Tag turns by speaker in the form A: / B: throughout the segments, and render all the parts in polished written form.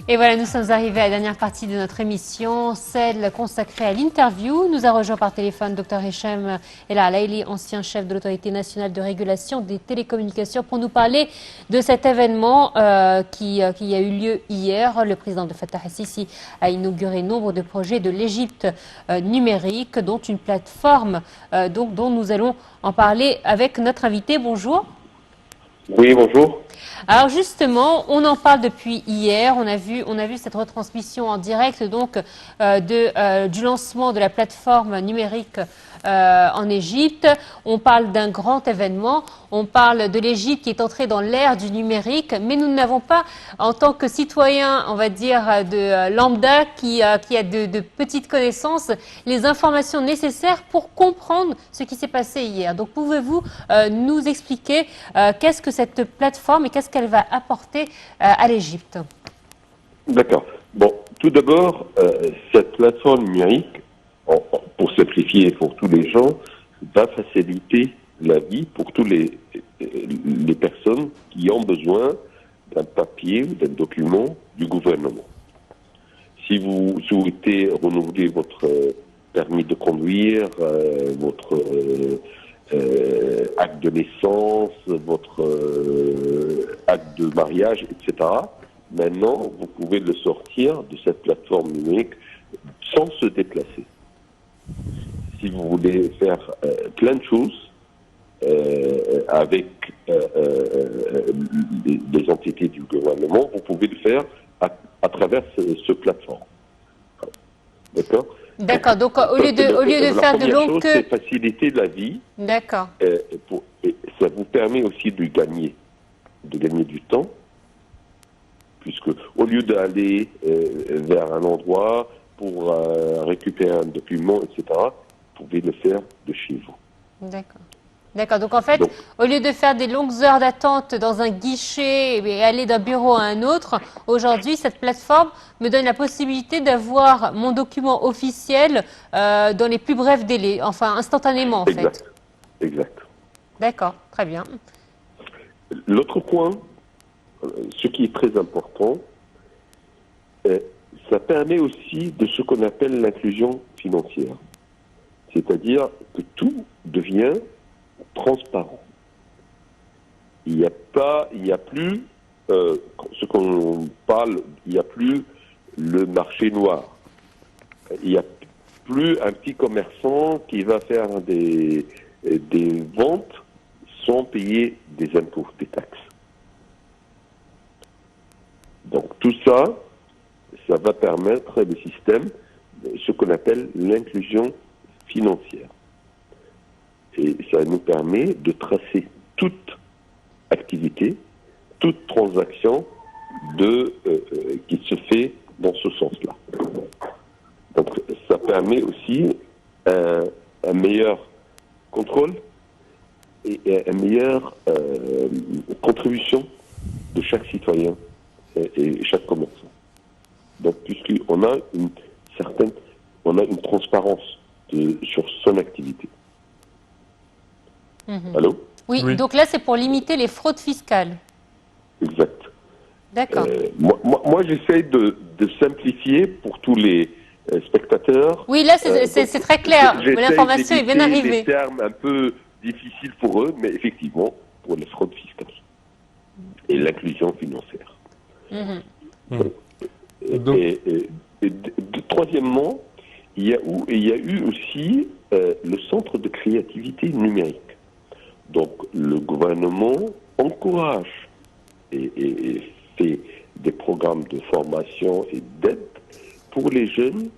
A: Et voilà, nous sommes arrivés à la dernière partie de notre émission, celle consacrée à l'interview. Nous a rejoint par téléphone Dr Hichem El Alaili, ancien chef de l'Autorité nationale de régulation des télécommunications, pour nous parler de cet événement qui a eu lieu hier. Le président de Fattah el-Sisi a inauguré nombre de projets de l'Égypte numérique, dont une plateforme dont nous allons en parler avec notre invité. Bonjour.
B: Oui, bonjour.
A: Alors justement, on en parle depuis hier. On a vu cette retransmission en direct donc du lancement de la plateforme numérique en Égypte. On parle d'un grand événement. On parle de l'Égypte qui est entrée dans l'ère du numérique, mais nous n'avons pas, en tant que citoyen, on va dire de lambda qui a de petites connaissances, les informations nécessaires pour comprendre ce qui s'est passé hier. Donc pouvez-vous nous expliquer qu'est-ce que cette plateforme et qu'est-ce qu'elle va apporter à l'Égypte?
B: D'accord. Bon, tout d'abord, cette plateforme numérique, pour simplifier pour tous les gens, va faciliter la vie pour tous les personnes qui ont besoin d'un papier ou d'un document du gouvernement. Si vous souhaitez renouveler votre permis de conduire, votre acte de naissance, votre acte de mariage, etc., maintenant, vous pouvez le sortir de cette plateforme numérique sans se déplacer. Si vous voulez faire plein de choses avec des entités du gouvernement, vous pouvez le faire à travers ce plateforme. D'accord.
A: D'accord. Donc au lieu de faire de longues queues,
B: c'est faciliter la vie.
A: D'accord.
B: Ça vous permet aussi de gagner du temps, puisque au lieu d'aller vers un endroit pour récupérer un document, etc., vous pouvez le faire de chez vous.
A: D'accord. D'accord. Donc en fait, au lieu de faire des longues heures d'attente dans un guichet et aller d'un bureau à un autre, aujourd'hui, cette plateforme me donne la possibilité d'avoir mon document officiel dans les plus brefs délais, enfin instantanément en fait.
B: Exact.
A: D'accord. Très bien.
B: L'autre point, ce qui est très important, ça permet aussi de ce qu'on appelle l'inclusion financière. C'est-à-dire que tout devient transparent. Il n'y a plus, ce qu'on parle, il n'y a plus le marché noir. Il n'y a plus un petit commerçant qui va faire des ventes sans payer des impôts, des taxes. Donc tout ça, ça va permettre le système, ce qu'on appelle l'inclusion financière. Et ça nous permet de tracer toute activité, toute transaction qui se fait dans ce sens-là. Donc ça permet aussi un meilleur contrôle et une meilleure contribution de chaque citoyen et chaque commerçant. Donc puisqu'on a une transparence sur son activité. Allô?
A: Oui, donc là c'est pour limiter les fraudes fiscales.
B: Exact.
A: D'accord.
B: Moi j'essaie de simplifier pour tous les spectateurs.
A: Oui, là c'est très clair, l'information est bien arrivée.
B: Des termes un peu difficiles pour eux, mais effectivement pour les fraudes fiscales et l'inclusion financière. Troisièmement, il y a eu aussi le centre de créativité numérique. Donc le gouvernement encourage et fait des programmes de formation et d'aide pour les jeunes,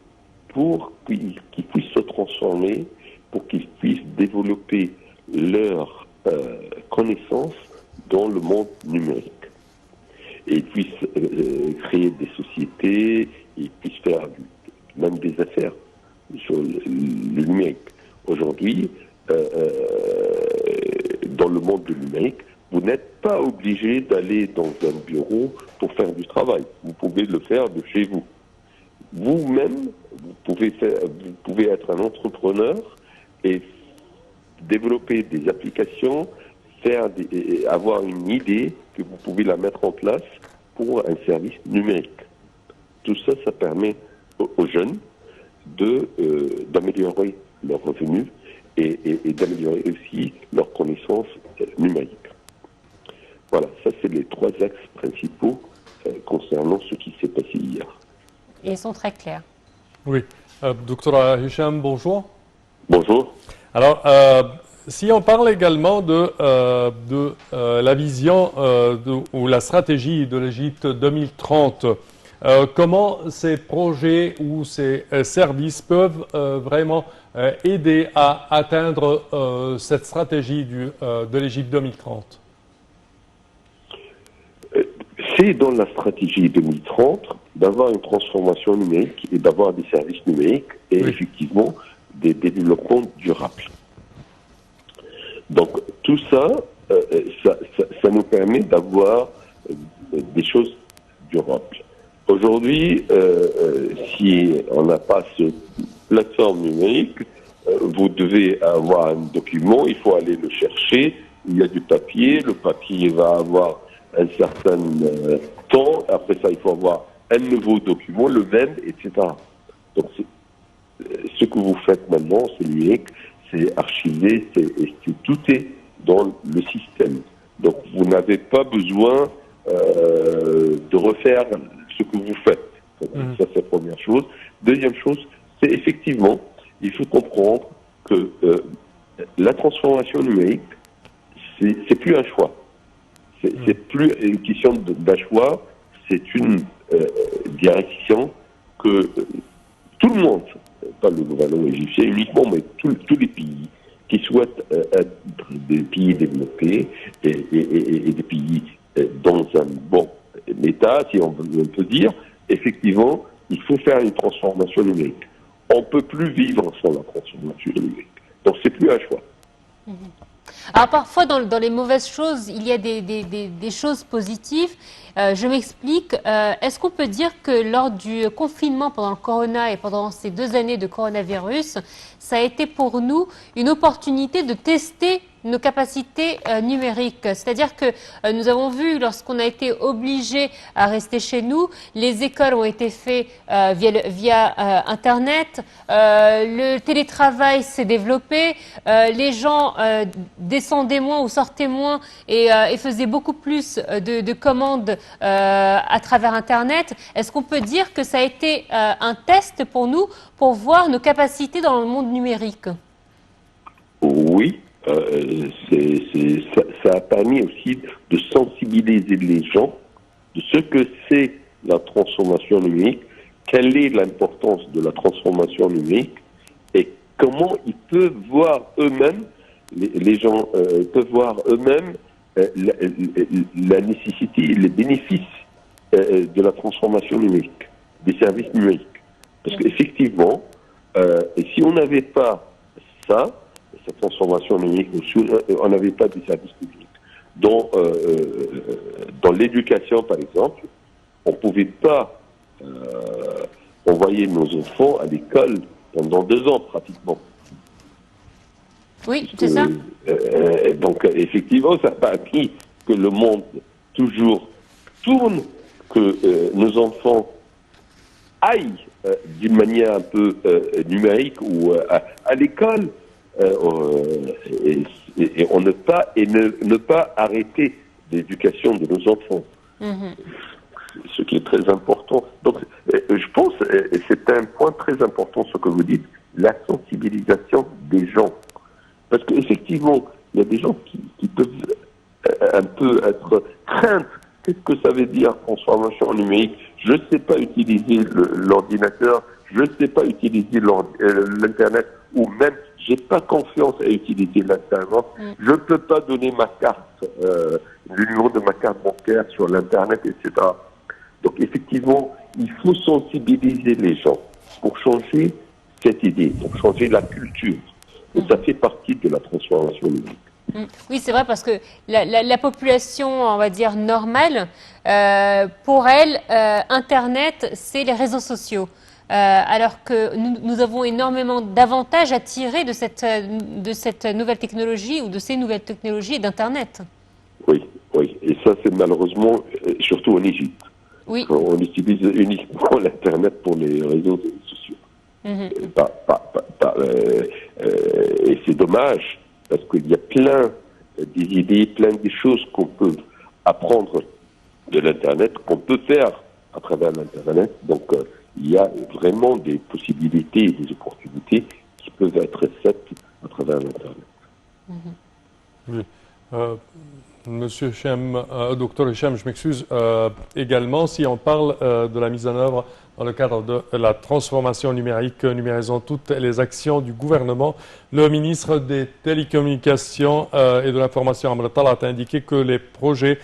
B: pour qu'ils puissent se transformer, pour qu'ils puissent développer leurs connaissances dans le monde numérique. Et ils puissent créer des sociétés, ils puissent faire même des affaires sur le numérique. Aujourd'hui, dans le monde du numérique, vous n'êtes pas obligé d'aller dans un bureau pour faire du travail. Vous pouvez le faire de chez vous. Vous-même, vous pouvez être un entrepreneur et développer des applications, avoir une idée que vous pouvez la mettre en place pour un service numérique. tout ça, ça permet aux jeunes d'améliorer leurs revenus et d'améliorer aussi leurs connaissances numériques. Voilà, ça c'est les 3 axes principaux concernant ce qui s'est passé hier.
A: Et ils sont très clairs.
C: Oui. Docteur Hicham, bonjour.
B: Bonjour.
C: Alors, si on parle également de la vision ou la stratégie de l'Égypte 2030, comment ces projets ou ces services peuvent vraiment aider à atteindre cette stratégie de l'Égypte 2030?
B: C'est dans la stratégie 2030 d'avoir une transformation numérique et d'avoir des services numériques et
C: oui.
B: effectivement des développements durables. Donc tout ça, ça nous permet d'avoir des choses durables. Aujourd'hui, si on n'a pas cette plateforme numérique, vous devez avoir un document, il faut aller le chercher, il y a du papier, le papier va avoir un certain temps, après ça il faut avoir un nouveau document, le même, etc. Donc ce que vous faites maintenant, c'est numérique, c'est archivé, tout est dans le système. Donc vous n'avez pas besoin de refaire ce que vous faites. Ça c'est la première chose. Deuxième chose, c'est effectivement, il faut comprendre que la transformation numérique, c'est plus un choix. C'est plus une question d'un choix, c'est une direction que tout le monde, pas le gouvernement égyptien uniquement, mais tous les pays qui souhaitent être des pays développés et des pays dans un bon état, si on peut dire, effectivement, il faut faire une transformation numérique. On ne peut plus vivre sans la transformation numérique. Donc c'est plus un choix.
A: Alors parfois, dans les mauvaises choses, il y a des choses positives. Je m'explique. Est-ce qu'on peut dire que lors du confinement pendant le corona et pendant ces 2 années de coronavirus, ça a été pour nous une opportunité de tester nos capacités numériques. C'est-à-dire que nous avons vu, lorsqu'on a été obligé à rester chez nous, les écoles ont été faites via Internet, le télétravail s'est développé, les gens descendaient moins ou sortaient moins et faisaient beaucoup plus de commandes à travers Internet. Est-ce qu'on peut dire que ça a été un test pour nous pour voir nos capacités dans le monde numérique?
B: Oui. Ça a permis aussi de sensibiliser les gens de ce que c'est la transformation numérique, quelle est l'importance de la transformation numérique et comment ils peuvent voir eux-mêmes, les gens peuvent voir eux-mêmes la nécessité et les bénéfices de la transformation numérique, des services numériques. Parce qu'effectivement, si on n'avait pas ça, cette transformation numérique, on n'avait pas de services publics. Dans l'éducation, par exemple, on ne pouvait pas envoyer nos enfants à l'école pendant 2 ans, pratiquement.
A: Oui, c'est ça.
B: Donc, effectivement, ça n'a pas appris que le monde toujours tourne, que nos enfants aillent d'une manière un peu numérique ou à l'école. Et on ne pas arrêter l'éducation de nos enfants. Ce qui est très important. Donc, je pense, et c'est un point très important ce que vous dites, la sensibilisation des gens. Parce qu'effectivement, il y a des gens qui peuvent un peu être craintes. Qu'est-ce que ça veut dire transformation numérique? Je ne sais pas utiliser l'ordinateur, je ne sais pas utiliser l'Internet, ou même j'ai pas confiance à utiliser l'Internet. Je ne peux pas donner ma carte, le numéro de ma carte bancaire sur l'Internet, etc. Donc effectivement, il faut sensibiliser les gens pour changer cette idée, pour changer la culture. Et ça fait partie de la transformation numérique.
A: Oui, c'est vrai parce que la population, on va dire, normale, pour elle, Internet, c'est les réseaux sociaux. Alors que nous avons énormément d'avantages à tirer de cette nouvelle technologie ou de ces nouvelles technologies d'Internet.
B: Oui, oui. Et ça, c'est malheureusement, surtout en Égypte.
A: Oui.
B: On utilise uniquement l'Internet pour les réseaux sociaux. Et c'est dommage, parce qu'il y a plein des idées, plein des choses qu'on peut apprendre de l'Internet, qu'on peut faire à travers l'Internet. Donc, il y a vraiment des possibilités et des opportunités qui peuvent être faites à travers l'Internet.
C: Oui. Monsieur Hichem, docteur Hichem, je m'excuse. Également, si on parle de la mise en œuvre dans le cadre de la transformation numérique, numérisant toutes les actions du gouvernement, le ministre des Télécommunications et de l'Information, Amr Talat, a indiqué que les projets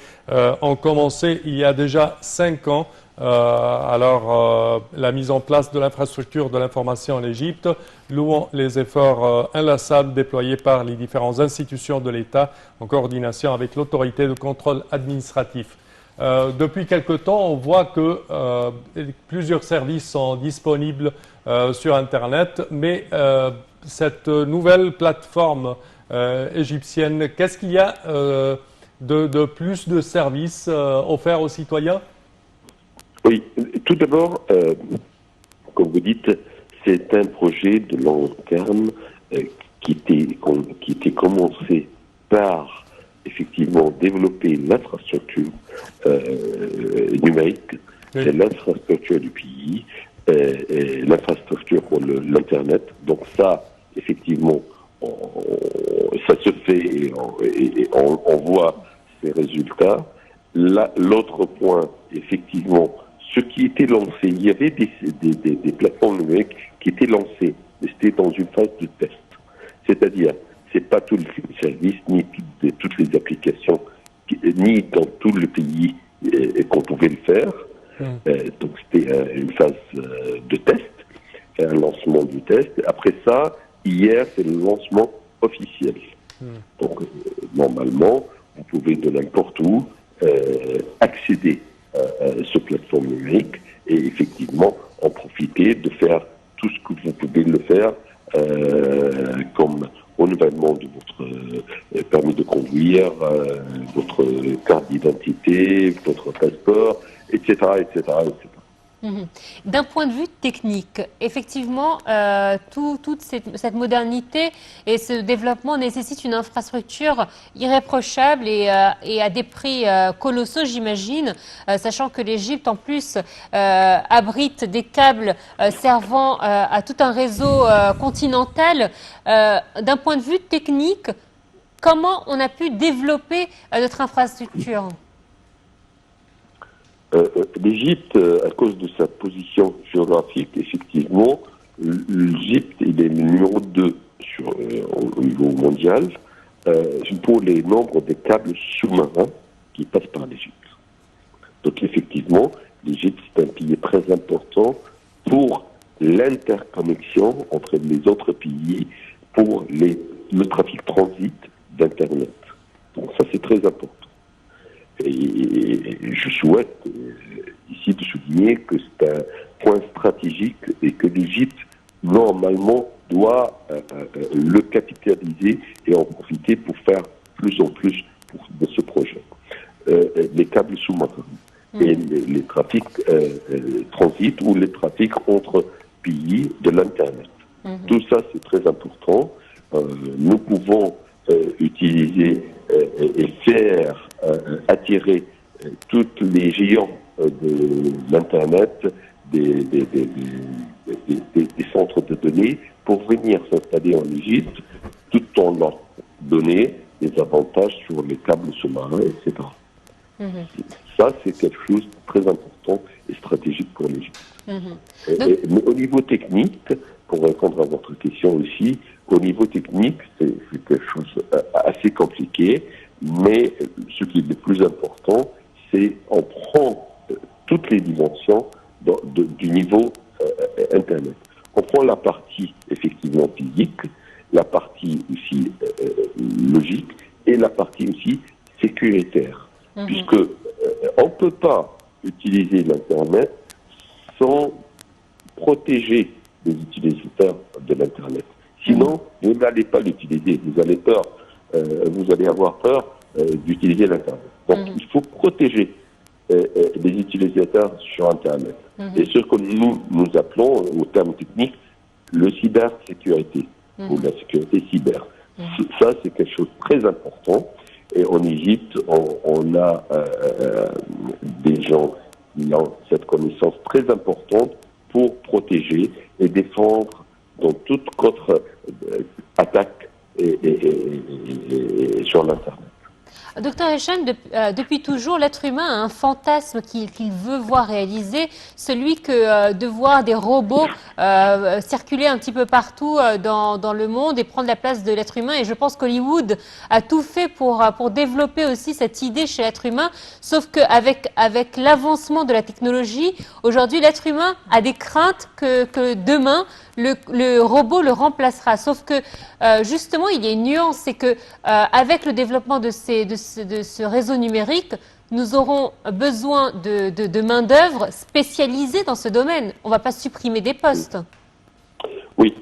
C: ont commencé il y a déjà 5 ans. La mise en place de l'infrastructure de l'information en Égypte, louant les efforts inlassables déployés par les différentes institutions de l'État en coordination avec l'autorité de contrôle administratif. Depuis quelque temps, on voit que plusieurs services sont disponibles sur Internet, mais cette nouvelle plateforme égyptienne, qu'est-ce qu'il y a de plus de services offerts aux citoyens?
B: Oui, tout d'abord, comme vous dites, c'est un projet de long terme qui était commencé par, effectivement, développer l'infrastructure numérique. Oui. C'est l'infrastructure du pays, l'infrastructure pour l'Internet. Donc ça, effectivement, ça se fait et on voit ces résultats. L'autre point, effectivement, ce qui était lancé, il y avait des plateformes numériques qui étaient lancées, mais c'était dans une phase de test. C'est-à-dire, c'est pas tous les services, ni toutes les applications, ni dans tout le pays qu'on pouvait le faire. Donc c'était une phase de test, un lancement du test. Après ça, hier, c'est le lancement officiel. Donc, normalement, vous pouvez de n'importe où accéder à ce plateforme numérique et effectivement en profiter de faire tout ce que vous pouvez le faire comme renouvellement de votre permis de conduire, votre carte d'identité, votre passeport, etc., etc., etc.
A: D'un point de vue technique, effectivement, toute cette modernité et ce développement nécessitent une infrastructure irréprochable et à des prix colossaux, j'imagine, sachant que l'Égypte, en plus, abrite des câbles servant à tout un réseau continental. D'un point de vue technique, comment on a pu développer notre infrastructure ?
B: L'Égypte, à cause de sa position géographique, effectivement, l'Égypte il est le numéro 2 au niveau mondial pour les nombres de câbles sous-marins qui passent par l'Égypte. Donc effectivement, l'Égypte c'est un pays très important pour l'interconnexion entre les autres pays, pour le trafic transit d'Internet. Donc ça c'est très important. Et je souhaite ici de souligner que c'est un point stratégique et que l'Égypte, normalement, doit le capitaliser et en profiter pour faire plus en plus de ce projet. Les câbles sous-marins et les trafics transit ou les trafics entre pays de l'Internet. Tout ça, c'est très important. Nous pouvons utiliser et faire attirer tous les géants de l'Internet, des centres de données, pour venir s'installer en Égypte, tout en leur donnant des avantages sur les câbles sous-marins, etc. Ça, c'est quelque chose de très important et stratégique pour l'Égypte. Mais au niveau technique, pour répondre à votre question aussi, au niveau technique, c'est quelque chose assez compliqué, mais ce qui est le plus important, c'est on prend toutes les dimensions du niveau Internet. On prend la partie effectivement physique, la partie aussi logique et la partie aussi sécuritaire, puisque on ne peut pas utiliser l'Internet sans protéger les utilisateurs de l'Internet. Sinon, vous n'allez pas l'utiliser. Vous allez avoir peur d'utiliser l'Internet. Donc, il faut protéger les utilisateurs sur Internet. Et ce que nous appelons, au terme technique, le cybersécurité, ou la sécurité cyber. Ça, c'est quelque chose de très important. Et en Égypte, on a des gens qui ont cette connaissance très importante pour protéger et défendre dans toute autre attaque sur l'Internet.
A: Docteur Hicham, depuis toujours, l'être humain a un fantasme qu'il veut voir réalisé, celui de voir des robots circuler un petit peu partout dans le monde et prendre la place de l'être humain. Et je pense qu'Hollywood a tout fait pour développer aussi cette idée chez l'être humain, sauf qu'avec l'avancement de la technologie, aujourd'hui, l'être humain a des craintes que demain, le robot le remplacera. Sauf que, justement, il y a une nuance, c'est que avec le développement de ce réseau numérique, nous aurons besoin de main-d'œuvre spécialisée dans ce domaine. On ne va pas supprimer des postes.
B: Oui,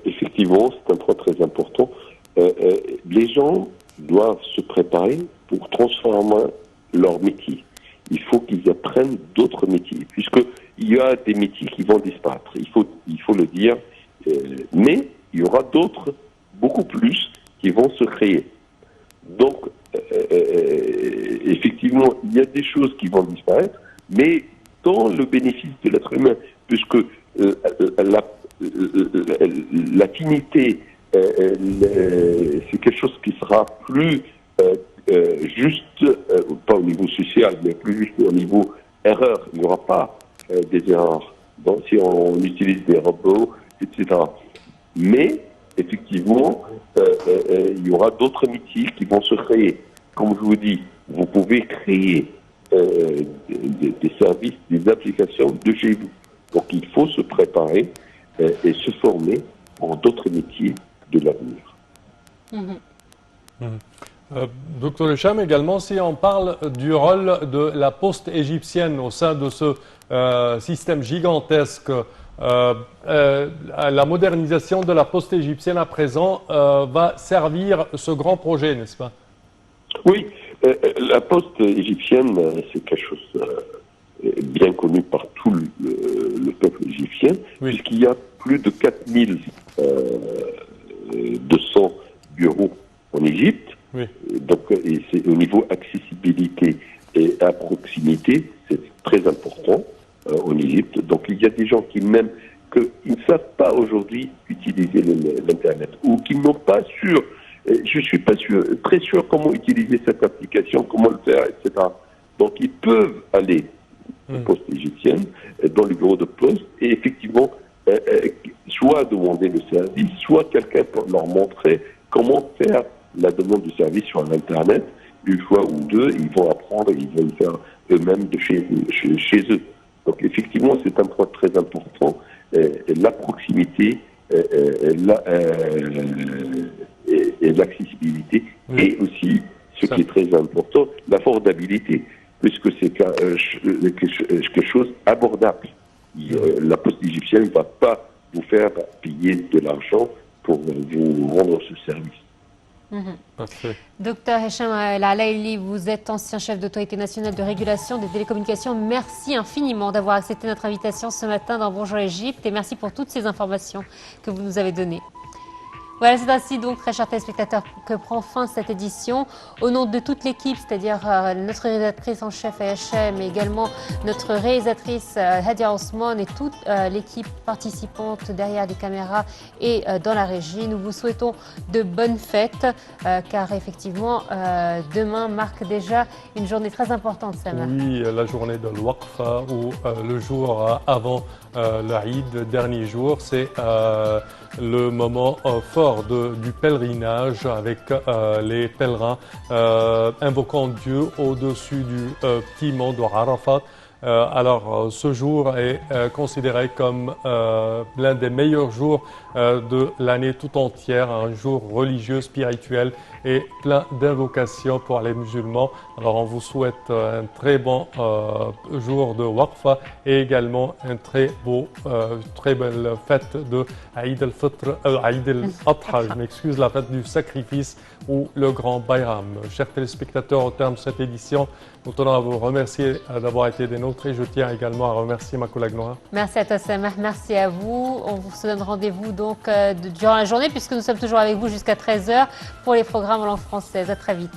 B: effectivement, c'est un point très important. Les gens doivent se préparer pour transformer leur métier. Il faut qu'ils apprennent d'autres métiers, puisqu'il y a des métiers qui vont disparaître, il faut le dire, mais il y aura d'autres, beaucoup plus, qui vont se créer. Donc, effectivement, il y a des choses qui vont disparaître, mais dans le bénéfice de l'être humain, puisque l'affinité, c'est quelque chose qui sera plus juste, pas au niveau social, mais plus juste au niveau erreur. Il n'y aura pas des erreurs si on utilise des robots, etc. Mais, effectivement, il y aura d'autres métiers qui vont se créer. Comme je vous dis, vous pouvez créer des services, des applications de chez vous. Donc il faut se préparer et se former pour d'autres métiers de l'avenir.
C: Docteur Hicham, également, si on parle du rôle de la poste égyptienne au sein de ce système gigantesque, la modernisation de la poste égyptienne à présent va servir ce grand projet, n'est-ce pas?
B: Oui, la poste égyptienne, c'est quelque chose bien connu par tout le peuple égyptien, oui, puisqu'il y a plus de 4200 bureaux en Égypte. Oui. Donc, et c'est au niveau accessibilité et à proximité, c'est très important en Égypte. Donc, il y a des gens qui même ne savent pas aujourd'hui utiliser l'Internet ou qui n'ont pas sûr. Je suis pas très sûr comment utiliser cette application, comment le faire, etc. Donc, ils peuvent aller au poste égyptienne, dans le bureau de poste, et effectivement, soit demander le service, soit quelqu'un pour leur montrer comment faire la demande de service sur l'Internet. Une fois ou deux, ils vont apprendre, ils vont le faire eux-mêmes de chez eux. Donc, effectivement, c'est un point très important. La proximité, et l'accessibilité, oui, et aussi, ce qui est très important, l'affordabilité, puisque c'est quelque chose abordable. La poste égyptienne ne va pas vous faire payer de l'argent pour vous rendre ce service.
A: Docteur Hicham El-Alaili, vous êtes ancien chef d'autorité nationale de régulation des télécommunications. Merci infiniment d'avoir accepté notre invitation ce matin dans Bonjour Égypte et merci pour toutes ces informations que vous nous avez données. Voilà, c'est ainsi donc, très chers téléspectateurs, que prend fin cette édition. Au nom de toute l'équipe, c'est-à-dire notre rédactrice en chef AHM, mais également notre réalisatrice Hadia Osman et toute l'équipe participante derrière les caméras et dans la régie, nous vous souhaitons de bonnes fêtes, car effectivement, demain marque déjà une journée très importante, Sama.
C: Oui, la journée de l'Waqfa, ou le jour avant l'Aïd, dernier jour, c'est le moment fort du pèlerinage avec les pèlerins invoquant Dieu au-dessus du petit mont de Arafat. Alors, ce jour est considéré comme l'un des meilleurs jours de l'année tout entière, un jour religieux, spirituel et plein d'invocations pour les musulmans. Alors on vous souhaite un très bon jour de Waqfa et également un très belle fête de Aïd al-Fitr, Aïd al-Adha, je m'excuse, la fête du sacrifice ou le grand Bayram. Chers téléspectateurs, au terme de cette édition, nous tenons à vous remercier d'avoir été des nôtres et je tiens également à remercier ma collègue Noa.
A: Merci à toi, Samah. Merci à vous. On vous donne rendez-vous donc durant la journée puisque nous sommes toujours avec vous jusqu'à 13h pour les programmes en langue française. À très vite.